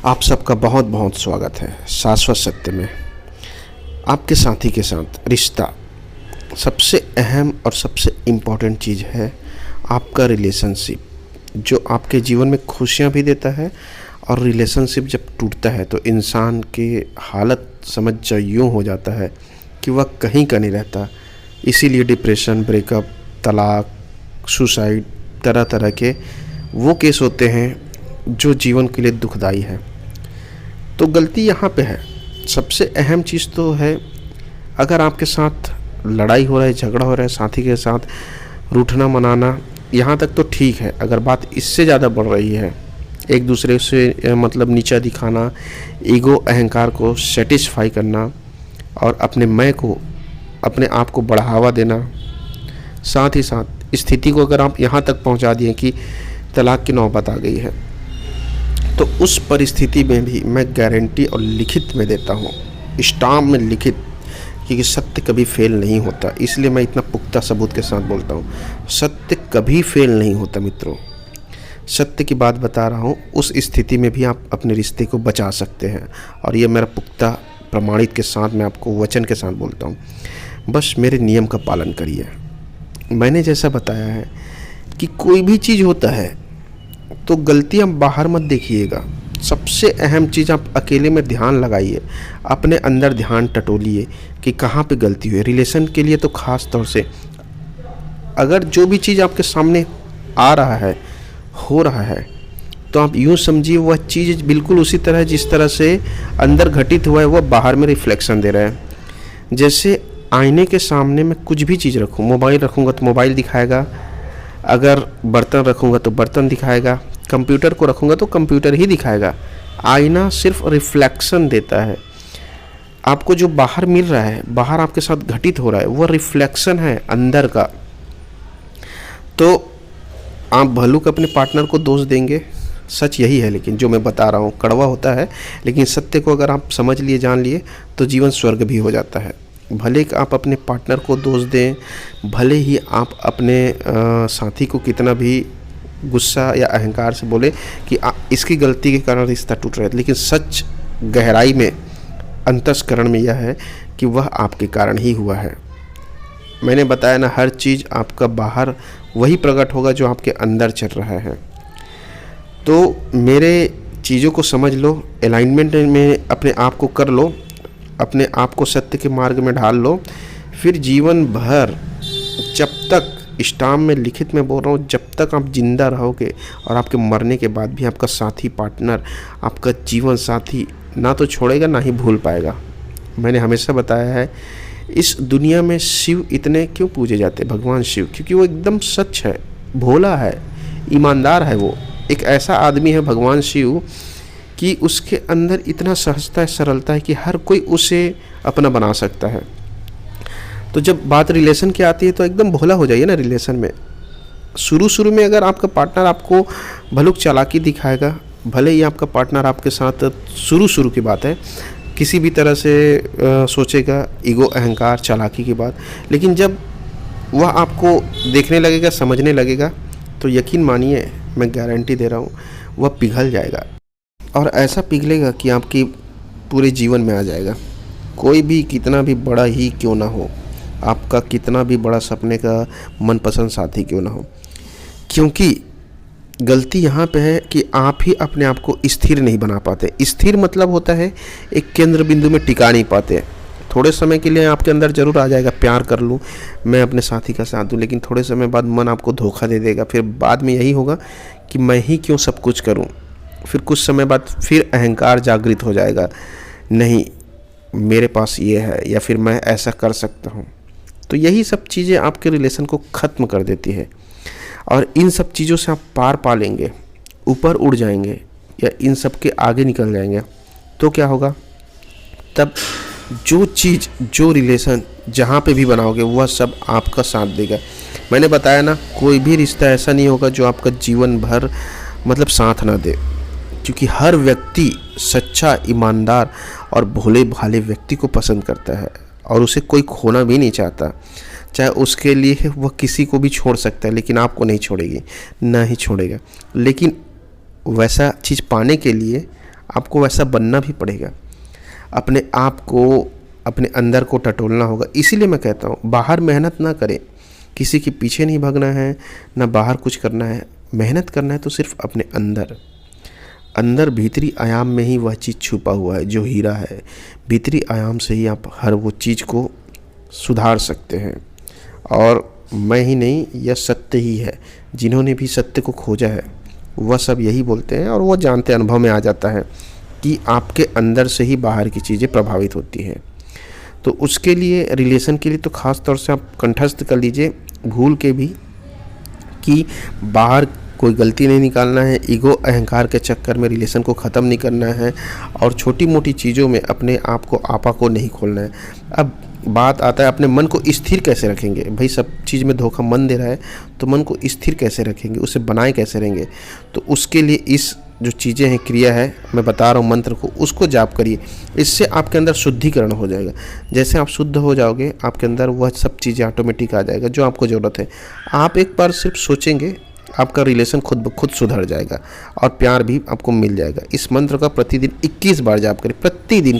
आप सबका बहुत बहुत स्वागत है शाश्वत सत्य में। आपके साथी के साथ रिश्ता सबसे अहम और सबसे इम्पॉर्टेंट चीज़ है। आपका रिलेशनशिप जो आपके जीवन में खुशियाँ भी देता है, और रिलेशनशिप जब टूटता है तो इंसान की हालत समझ जाओ यूँ हो जाता है कि वह कहीं का नहीं रहता। इसीलिए डिप्रेशन, ब्रेकअप, तलाक, सुसाइड, तरह तरह के वो केस होते हैं जो जीवन के लिए दुखदाई है। तो गलती यहाँ पे है। सबसे अहम चीज़ तो है, अगर आपके साथ लड़ाई हो रहा है, झगड़ा हो रहा है, साथी के साथ रूठना मनाना, यहाँ तक तो ठीक है। अगर बात इससे ज़्यादा बढ़ रही है, एक दूसरे से मतलब नीचा दिखाना, ईगो अहंकार को सेटिस्फाई करना और अपने मैं को, अपने आप को बढ़ावा देना, साथ ही साथ स्थिति को अगर आप यहाँ तक पहुँचा दिए कि तलाक की नौबत आ गई है, तो उस परिस्थिति में भी मैं गारंटी और लिखित में देता हूँ, स्टाम्प में लिखित, क्योंकि सत्य कभी फेल नहीं होता। इसलिए मैं इतना पुख्ता सबूत के साथ बोलता हूँ, सत्य कभी फेल नहीं होता मित्रों। सत्य की बात बता रहा हूँ। उस स्थिति में भी आप अपने रिश्ते को बचा सकते हैं, और ये मेरा पुख्ता प्रमाणित के साथ मैं आपको वचन के साथ बोलता हूँ। बस मेरे नियम का पालन करिए। मैंने जैसा बताया है कि कोई भी चीज़ होता है तो गलतियाँ बाहर मत देखिएगा। सबसे अहम चीज़ आप अकेले में ध्यान लगाइए, अपने अंदर ध्यान टटोलिए कि कहाँ पे गलती हुई। रिलेशन के लिए तो ख़ास तौर से अगर जो भी चीज़ आपके सामने आ रहा है, हो रहा है, तो आप यूँ समझिए वह चीज़ बिल्कुल उसी तरह जिस तरह से अंदर घटित हुआ है वह बाहर में रिफ्लेक्शन दे रहा है। जैसे आईने के सामने मैं कुछ भी चीज़ रखूँ, मोबाइल रखूँगा तो मोबाइल दिखाएगा, अगर बर्तन रखूँगा तो बर्तन दिखाएगा, कंप्यूटर को रखूँगा तो कंप्यूटर ही दिखाएगा। आईना सिर्फ रिफ्लेक्शन देता है। आपको जो बाहर मिल रहा है, बाहर आपके साथ घटित हो रहा है, वह रिफ्लेक्शन है अंदर का। तो आप भलूक अपने पार्टनर को दोष देंगे, सच यही है। लेकिन जो मैं बता रहा हूँ कड़वा होता है, लेकिन सत्य को अगर आप समझ लिए, जान लिए, तो जीवन स्वर्ग भी हो जाता है। भले कि आप अपने पार्टनर को दोष दें, भले ही आप अपने साथी को कितना भी गुस्सा या अहंकार से बोले कि इसकी गलती के कारण रिश्ता टूट रहा है, लेकिन सच गहराई में, अंतस्करण में यह है कि वह आपके कारण ही हुआ है। मैंने बताया ना, हर चीज़ आपका बाहर वही प्रकट होगा जो आपके अंदर चल रहा है। तो मेरे चीज़ों को समझ लो, अलाइनमेंट में अपने आप को कर लो, अपने आप को सत्य के मार्ग में ढाल लो। फिर जीवन भर, जब तक, स्टाम्प में लिखित में बोल रहा हूँ, जब तक आप जिंदा रहोगे और आपके मरने के बाद भी आपका साथी, पार्टनर, आपका जीवन साथी ना तो छोड़ेगा ना ही भूल पाएगा। मैंने हमेशा बताया है, इस दुनिया में शिव इतने क्यों पूजे जाते हैं, भगवान शिव, क्योंकि वो एकदम सच है, भोला है, ईमानदार है। वो एक ऐसा आदमी है भगवान शिव कि उसके अंदर इतना सहजता है, सरलता है कि हर कोई उसे अपना बना सकता है। तो जब बात रिलेशन की आती है तो एकदम भोला हो जाइए ना रिलेशन में। शुरू में अगर आपका पार्टनर आपको भलुक चालाकी दिखाएगा, भले ही आपका पार्टनर आपके साथ शुरू की बात है किसी भी तरह से सोचेगा, ईगो, अहंकार, चालाकी की बात, लेकिन जब वह आपको देखने लगेगा, समझने लगेगा, तो यकीन मानिए, मैं गारंटी दे रहा हूँ, वह पिघल जाएगा। और ऐसा पिघलेगा कि आपकी पूरे जीवन में आ जाएगा। कोई भी कितना भी बड़ा ही क्यों ना हो, आपका कितना भी बड़ा सपने का मनपसंद साथी क्यों ना हो, क्योंकि गलती यहाँ पे है कि आप ही अपने आप को स्थिर नहीं बना पाते। स्थिर मतलब होता है एक केंद्र बिंदु में टिका नहीं पाते। थोड़े समय के लिए आपके अंदर जरूर आ जाएगा, प्यार कर लूँ, मैं अपने साथी का साथ दूँ, लेकिन थोड़े समय बाद मन आपको धोखा दे देगा। फिर बाद में यही होगा कि मैं ही क्यों सब कुछ करूँ। फिर कुछ समय बाद फिर अहंकार जागृत हो जाएगा, नहीं मेरे पास ये है, या फिर मैं ऐसा कर सकता हूँ। तो यही सब चीज़ें आपके रिलेशन को ख़त्म कर देती है, और इन सब चीज़ों से आप पार पा लेंगे, ऊपर उड़ जाएंगे, या इन सब के आगे निकल जाएंगे। तो क्या होगा, तब जो चीज़, जो रिलेशन जहाँ पे भी बनाओगे वह सब आपका साथ देगा। मैंने बताया ना, कोई भी रिश्ता ऐसा नहीं होगा जो आपका जीवन भर मतलब साथ ना दे, क्योंकि हर व्यक्ति सच्चा, ईमानदार और भोले भाले व्यक्ति को पसंद करता है, और उसे कोई खोना भी नहीं चाहता। चाहे उसके लिए वह किसी को भी छोड़ सकता है, लेकिन आपको नहीं छोड़ेगी, ना ही छोड़ेगा। लेकिन वैसा चीज़ पाने के लिए आपको वैसा बनना भी पड़ेगा। अपने आप को, अपने अंदर को टटोलना होगा। इसीलिए मैं कहता हूँ बाहर मेहनत ना करें, किसी के पीछे नहीं भागना है, ना बाहर कुछ करना है। मेहनत करना है तो सिर्फ अपने अंदर, अंदर भीतरी आयाम में ही वह चीज़ छुपा हुआ है जो हीरा है। भीतरी आयाम से ही आप हर वो चीज़ को सुधार सकते हैं। और मैं ही नहीं, यह सत्य ही है। जिन्होंने भी सत्य को खोजा है वह सब यही बोलते हैं, और वो जानते, अनुभव में आ जाता है कि आपके अंदर से ही बाहर की चीज़ें प्रभावित होती हैं। तो उसके लिए, रिलेशन के लिए तो ख़ास तौर से आप कंठस्थ कर लीजिए भूल के भी कि बाहर कोई गलती नहीं निकालना है, ईगो अहंकार के चक्कर में रिलेशन को ख़त्म नहीं करना है, और छोटी मोटी चीज़ों में अपने आप को, आपा को नहीं खोलना है। अब बात आता है अपने मन को स्थिर कैसे रखेंगे। भाई सब चीज़ में धोखा मन दे रहा है तो मन को स्थिर कैसे रखेंगे, उसे बनाए कैसे रहेंगे। तो उसके लिए इस जो चीज़ें हैं, क्रिया है, मैं बता रहा हूँ मंत्र को, उसको जाप करिए। इससे आपके अंदर शुद्धिकरण हो जाएगा। जैसे आप शुद्ध हो जाओगे, आपके अंदर वह सब चीज़ें ऑटोमेटिक आ जाएगा जो आपको ज़रूरत है। आप एक बार सिर्फ सोचेंगे, आपका रिलेशन खुद ब खुद सुधर जाएगा और प्यार भी आपको मिल जाएगा। इस मंत्र का प्रतिदिन 21 बार जाप करें, प्रतिदिन